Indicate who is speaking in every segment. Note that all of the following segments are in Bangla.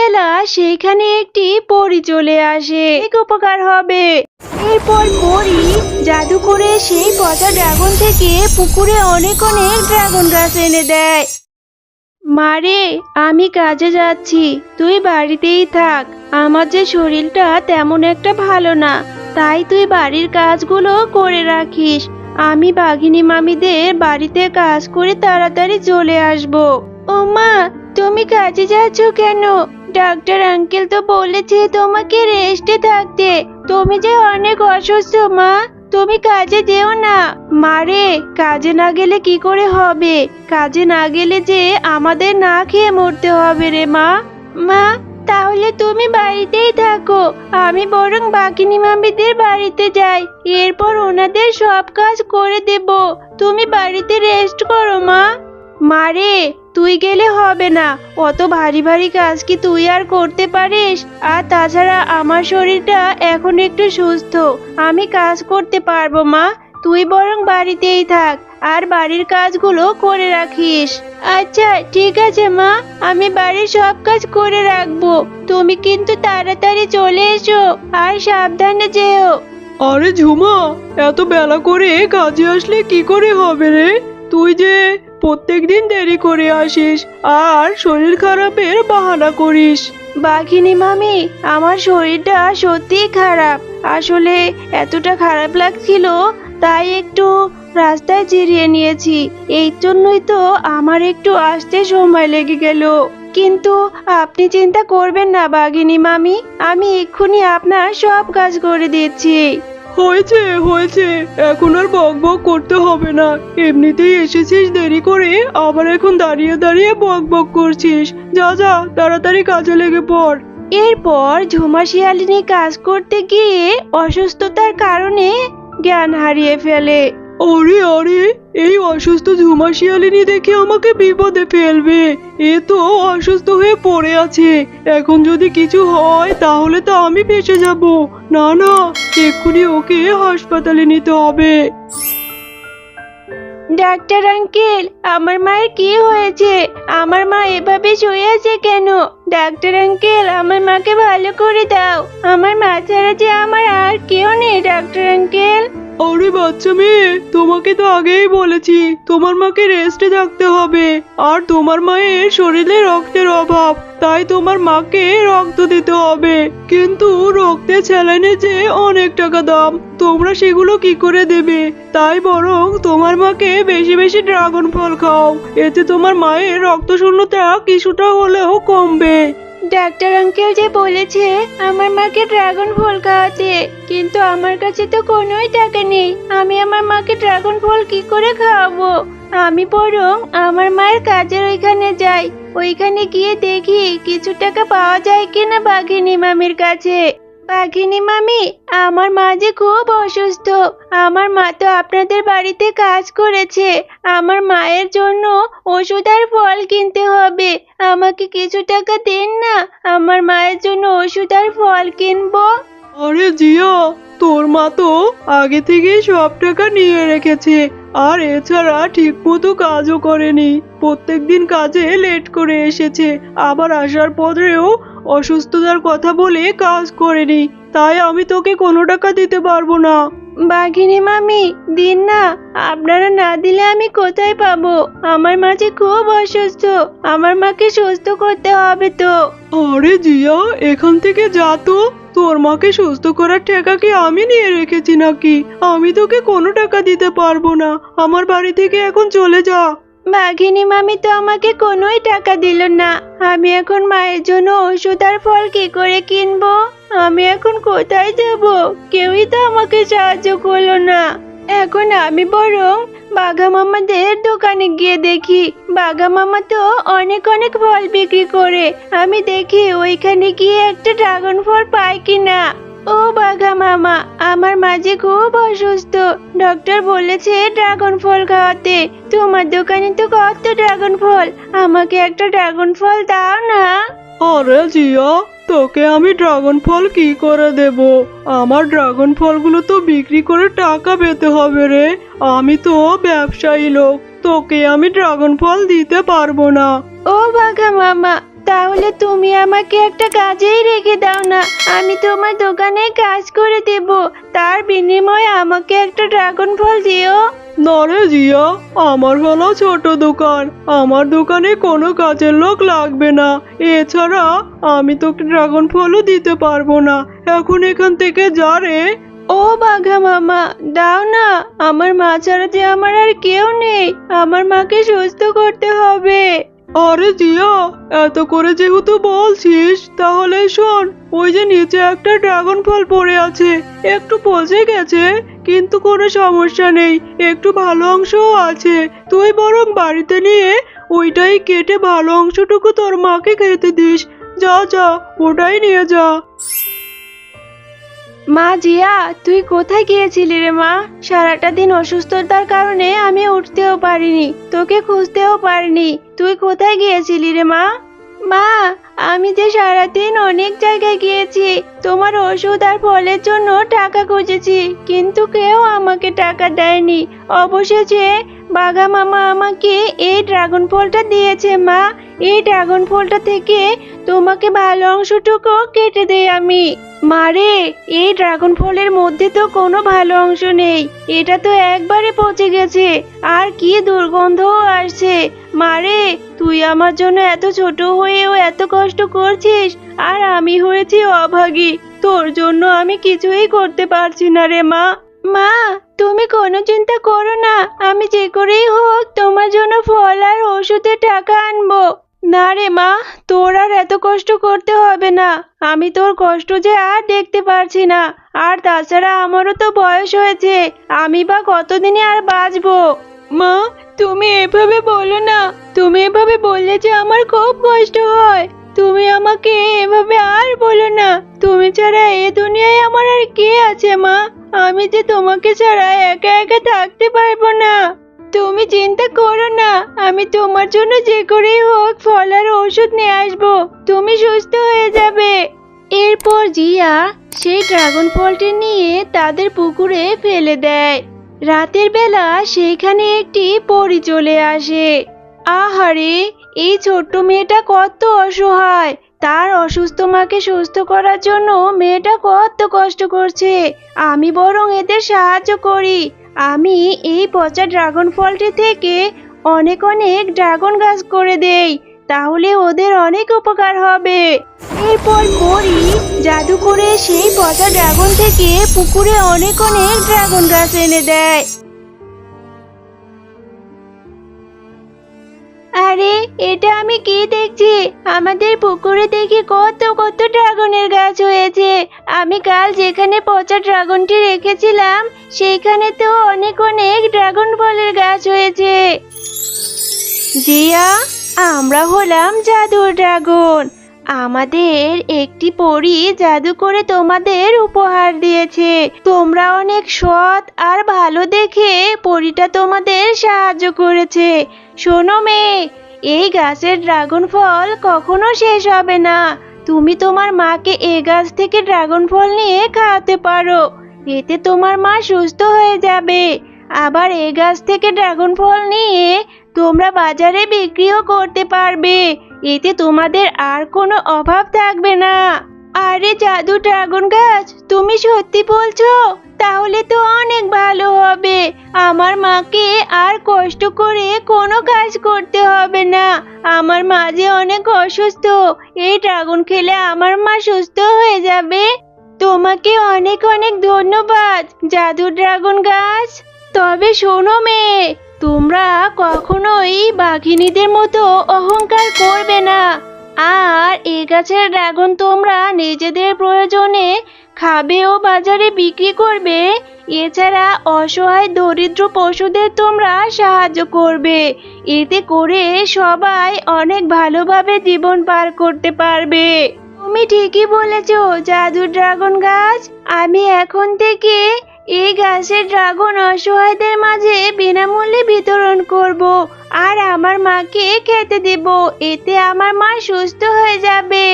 Speaker 1: বেলা সেইখানে একটি পরী চলে আসে, এক উপকার হবে। এরপর পরী জাদু করে সেই পচা ড্রাগন থেকে পুকুরে অনেক অনেক ড্রাগন গাছ এনে দেয়। মারে, আমি কাজে যাচ্ছি, তুই বাড়িতেই থাক। আমার যে শরীরটা তেমন একটা ভালো না, তাই তুই বাড়ির কাজগুলো করে রাখিস। আমি বাঘিনী মামিদের বাড়িতে কাজ করে তাড়াতাড়ি চলে আসব। ও মা, তুমি কাজে যাচ্ছ কেন? ডাক্তার আঙ্কেল তো বলেছে তোমাকে রেস্টে থাকতে। তুমি যে অনেক অসুস্থ মা, তুমি কাজে যেও না। মারে, কাজে না গেলে কি করে হবে? কাজে না গেলে যে আমাদের না খেয়ে মরতে হবে রে মা। মা, তাহলে তুমি বাড়িতেই থাকো, আমি বরং বাঘিনী মামিদের বাড়িতে যাই, এরপর ওনাদের সব কাজ করে দেব। তুমি বাড়িতে রেস্ট করো মা। মারে, তুই গেলে হবে না, অত ভারী ভারী কাজ কি তুই আর করতে পারিস? আর তাছাড়া আমার শরীরটা এখন একটু সুস্থ, আমি কাজ করতে পারবো মা। তুই বরং বাড়িতেই থাক আর বাড়ির কাজগুলো করে রাখিস। আচ্ছা ঠিক আছে মা, আমি বাড়ির সব কাজ করে রাখবো। তুমি কিন্তু তাড়াতাড়ি চলে এসো আর সাবধানে যেও।
Speaker 2: আরে ঝুমা, এত বেলা করে কাজে আসলে কি করে হবে রে? তুই যে প্রত্যেকদিন দেরি করে আসিস আর শরীর খারাপের বাহানা করিস।
Speaker 1: বাঘিনী মামি, আমার শরীরটা সত্যিই খারাপ। আসলে এতটা খারাপ লাগছিল, তাই একটু রাস্তায় জিরিয়ে নিয়েছি। এই জন্যই তো আমার একটু আসতে সময় লেগে গেল। কিন্তু আপনি চিন্তা করবেন না বাঘিনী মামি, আমি এক্ষুনি আপনার সব কাজ করে দিচ্ছি।
Speaker 2: হয়েছে হয়েছে, এখন আর বক বক করতে হবে না। এমনিতেই এসেছিস দেরি করে, আবার এখন দাঁড়িয়ে দাঁড়িয়ে বক বক করছিস। যা যা, তাড়াতাড়ি কাজে লেগে পড়।
Speaker 1: এরপর ঝুমা শিয়ালিনী কাজ করতে গিয়ে অসুস্থতার কারণে জ্ঞান হারিয়ে ফেলে।
Speaker 2: আরে আরে, এই অসুস্থ ঝুমা শিয়ালিনী দেখে আমাকে বিপদে ফেলবে। এ তো অসুস্থ হয়ে পড়ে আছে, এখন যদি কিছু হয় তাহলে তো আমি ফেঁসে যাব। না না, এক্ষুনি ওকে হাসপাতালে নিতে হবে।
Speaker 1: ডাক্তার আঙ্কেল, আমার মায়ের কি হয়েছে? আমার মা এভাবে শুয়ে আছে কেন? ডাক্তার আঙ্কেল, আমার মাকে ভালো করে দাও। আমার মা ছাড়া যে আমার আর কেউ নেই ডাক্তার আঙ্কেল।
Speaker 2: আরে বাচ্চা মেয়ে, তোমাকে তো আগেই বলেছি তোমার মাকে রেস্টে থাকতে হবে। আর তোমার মায়ের শরীরে রক্তের অভাব, তাই তোমার মাকে রক্ত দিতে হবে। কিন্তু রক্তের স্যালাইনে যে অনেক টাকা দাম, তোমরা সেগুলো কি করে দেবে? তাই বরং তোমার মাকে বেশি বেশি ড্রাগন ফল খাও, এতে তোমার মায়ের রক্ত শূন্যতা কিছুটা হলেও কমবে।
Speaker 1: ডাক্তার আঙ্কেল যে বলেছে আমার মাকে ড্রাগন ফল খাওয়াতে, কিন্তু আমার কাছে তো কোনোই টাকা নেই। আমি আমার মাকে ড্রাগন ফল কি করে খাওয়াবো? আমি বরং আমার মায়ের কাজের ওইখানে যাই, ওইখানে গিয়ে দেখি কিছু টাকা পাওয়া যায় কিনা বাঘিনী মামির কাছে। বাঘিনী মামি, আমার মা যে খুব অসুস্থ। আমার মা তো আপনাদের বাড়িতে কাজ করেছে, আমার মায়ের জন্য ওষুধ আর ফল কিনতে হবে। আমাকে কিছু টাকা দিন না, আমার মায়ের জন্য ওষুধ আর ফল কিনবো।
Speaker 2: আরে জিয়া, তোর মা তো আগে থেকেই সব টাকা নিয়ে রেখেছে, আর এছাড়া ঠিক মতো কাজও করেনি। প্রত্যেকদিন কাজে লেট করে এসেছে, আবার আসার পরেও অসুস্থতার কথা বলে কাজ করেনি। তাই আমি তোকে কোনো টাকা দিতে পারবো না।
Speaker 1: বাঘিনী মামি, দিন না, আপনারা না দিলে আমি কোথায় পাবো? আমার মা যে খুব অসুস্থ, আমার মাকে সুস্থ করতে হবে তো।
Speaker 2: আরে জিয়া, এখান থেকে যা তো। তোর মাকে সুস্থ করার টাকা কি আমি নিয়ে রেখেছি নাকি? আমি তোকে কোনো টাকা দিতে পারবো না। আমার বাড়ি থেকে এখন চলে যা।
Speaker 1: বাঘিনী মামি তো আমাকে কোনোই টাকা দিল না। আমি এখন মায়ের জন্য ওষুধ আর ফল কি করে কিনবো? আমি এখন কোথায় যাব? কেউই তো আমাকে সাহায্য করলো না। এখন আমি বরং বাঘা মামাদের দোকানে গিয়ে দেখি। বাঘা মামা তো অনেক অনেক ফল বিক্রি করে, আমি দেখি ওইখানে গিয়ে একটা ড্রাগন ফল পাই কিনা। ও বাঘা মামা, আমার মা যে খুব অসুস্থ, ডক্টর বলেছে ড্রাগন ফল খাওয়াতে। তোমার দোকানে তো কত ড্রাগন ফল, আমাকে একটা ড্রাগন ফল দাও না।
Speaker 2: আরে জিয়া, তোকে আমি ড্রাগন ফল কি করে দেব? আমার ড্রাগন ফলগুলো তো বিক্রি করে টাকা পেতে হবে রে। আমি তো ব্যবসায়ী লোক, তোকে আমি ড্রাগন ফল দিতে পারবো না।
Speaker 1: ও বাঘা মামা, তাহলে তুমি আমাকে একটা কাজেই রেখে দাও না, আমি তোমার দোকানে কাজ করে দেব, তার বিনিময়ে আমাকে একটা ড্রাগন ফল দিও।
Speaker 2: না রে জিয়া, আমার হলো ছোট দোকান, আমার দোকানে কোনো কাজের লোক লাগবে না। এছাড়া আমি তোকে ড্রাগন ফলও দিতে পারবো না। এখন এখান থেকে যা রে।
Speaker 1: ও বাঘা মামা, দাও না, আমার মা ছাড়া যে আমার আর কেউ নেই, আমার মাকে সুস্থ করতে হবে।
Speaker 2: আরে জিয়া, এত করে যেহেতু বলছিস তাহলে শোন, ওই যে নিচে একটা ড্রাগন ফল পড়ে আছে, একটু পচে গেছে কিন্তু কোনো সমস্যা নেই, একটু ভালো অংশও আছে। তুই বরং বাড়িতে নিয়ে ওইটাই কেটে ভালো অংশটুকু তোর মাকে খেতে দিস। যা যা, ওটাই নিয়ে যা।
Speaker 1: মা জিয়া, তুই কোথায় গিয়েছিলি রে মা? সারাটা দিন অসুস্থতার কারণে আমি উঠতেও পারিনি, তোকে খুঁজতেও পারিনি। তুই কোথায় গিয়েছিলি রে মা? মা, আমি যে সারাদিন অনেক জায়গায় গিয়েছি, তোমার ওষুধ আর ফলের জন্য টাকা খুঁজেছি, কিন্তু কেউ আমাকে টাকা দেয়নি। অবশেষে বাঘা মামা আমাকে এই ড্রাগন ফলটা দিয়েছে। মা, এই ড্রাগন ফলটা থেকে তোমাকে ভালো অংশটুকু কেটে দেই আমি। মারে, এই ড্রাগন ফলের মধ্যে তো কোনো ভালো অংশ নেই, এটা তো একবারে পচে গেছে, আর কি দুর্গন্ধও আসছে। মারে, তুই আমার জন্য এত ছোট হয়েও এত কষ্ট করছিস, আর আমি হয়েছি অভাগী, তোর জন্য আমি কিছুই করতে পারছি না রে মা। মা, তুমি কোনো চিন্তা করো না, আমি যে করেই হোক তোমার জন্য ফল আর ওষুধের টাকা আনবো। না রে মা, তোর আর এত কষ্ট করতে হবে না, আমি তোর কষ্ট যে আর দেখতে পারছি না। আর তাছাড়া আমারও তো বয়স হয়েছে, আমি বা কতদিনই আর বাঁচবো। মা, তুমি এভাবে বলো না, তুমি এভাবে বললে যে আমার খুব কষ্ট হয়। তুমি আমাকে এভাবে আর বলো না, তুমি ছাড়া এই দুনিয়ায় আমার আর কে আছে মা? আমি যে তোমাকে ছাড়া একা একা থাকতে পারবো না। তুমি চিন্তা করো না, আমি তোমার জন্য যে করেই হোক ফল আর ওষুধ নিয়ে আসবো, তুমি সুস্থ হয়ে যাবে। এরপর জিয়া সেই ড্রাগন ফলটি নিয়ে তাদের পুকুরে ফেলে দেয়। রাতের বেলা সেইখানে একটি পরী চলে আসে। আহারে, এই ছোট্ট মেয়েটা কত অসহায়, তার অসুস্থ মাকে সুস্থ করার জন্য মেয়েটা কত কষ্ট করছে। আমি বরং এদের সাহায্য করি, আমি এই পচা ড্রাগন ফলটি থেকে অনেক অনেক ড্রাগন গাছ করে দেই, তাহলে ওদের অনেক উপকার হবে। এরপর পরী জাদু করে সেই পচা ড্রাগন থেকে পুকুরে অনেক অনেক ড্রাগন গাছ এনে দেয়। আরে, এটা আমি কি দেখছি? আমাদের পুকুরে দেখি কত কত ড্রাগনের গাছ হয়েছে। আমি কাল যেখানে পচা ড্রাগনটি রেখেছিলাম সেইখানে তো অনেক অনেক ড্রাগন ফলের গাছ হয়েছে। জিয়া, আমরা হলাম জাদুর ড্রাগন, আমাদের একটি পরী জাদু করে তোমাদের উপহার দিয়েছে। তোমরা অনেক সৎ আর ভালো দেখে পরীটা তোমাদের সাহায্য করেছে। শোনো মেয়ে, এই গাছের ড্রাগন ফল কখনো শেষ হবে না। তুমি তোমার মাকে এই গাছ থেকে ড্রাগন ফল নিয়ে খাওয়াতে পারো, এতে তোমার মা সুস্থ হয়ে যাবে। আবার এই গাছ থেকে ড্রাগন ফল নিয়ে তোমরা বাজারে বিক্রিও করতে পারবে, এতে তোমাদের আর কোনো অভাব থাকবে না। আরে জাদু ড্রাগন গাছ, তুমি সত্যি বলছো? তাহলে তো অনেক ভালো হবে, আমার মাকে আর কষ্ট করে কোনো কাজ করতে হবে না। আমার মা যে অনেক অসুস্থ, এই ড্রাগন খেলে আমার মা সুস্থ হয়ে যাবে। তোমাকে অনেক অনেক ধন্যবাদ জাদু ড্রাগন গাছ। তবে শোনো মেয়ে, তোমরা কখনোই বাঘিনীদের মতো অহংকার করবে না, আর এই গাছের ড্রাগন তোমরা নিজেদের প্রয়োজনে খাবে ও বাজারে বিক্রি করবে। এছাড়া অসহায় দরিদ্র পশুদের তোমরা সাহায্য করবে, এতে করে সবাই অনেক ভালোভাবে জীবন পার করতে পারবে। তুমি ঠিকই বলেছো জাদু ড্রাগন গাছ, আমি এখন থেকে এই গাছের ড্রাগন অসহায়দের মাঝে বিনামূল্যে বিতরণ করব, আর আমার মাকে খেতে দেব, এতে আমার মা সুস্থ হয়ে যাবে।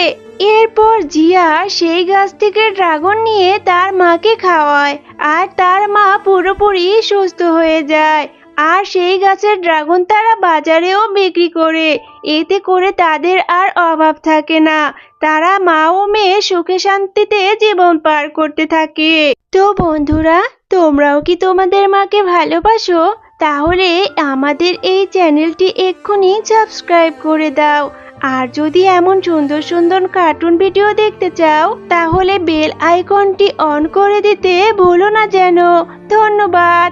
Speaker 1: এরপর জিয়া সেই গাছ থেকে ড্রাগন নিয়ে তার মাকে খাওয়ায়, আর তার মা পুরোপুরি সুস্থ হয়ে যায়। আর সেই গাছের ড্রাগন তারা বাজারেও বিক্রি করে। এতে করে তাদের আর অভাব থাকে না। তারা মা ও মেয়ে সুখে শান্তিতে জীবন পার করতে থাকে। তো বন্ধুরা, তোমরাও কি তোমাদের মাকে ভালোবাসো? তাহলে আমাদের এই চ্যানেলটি এক্ষুনি সাবস্ক্রাইব করে দাও। আর যদি এমন সুন্দর সুন্দর কার্টুন ভিডিও দেখতে চাও, তাহলে বেল আইকনটি অন করে দিতে ভুলো না যেন। ধন্যবাদ।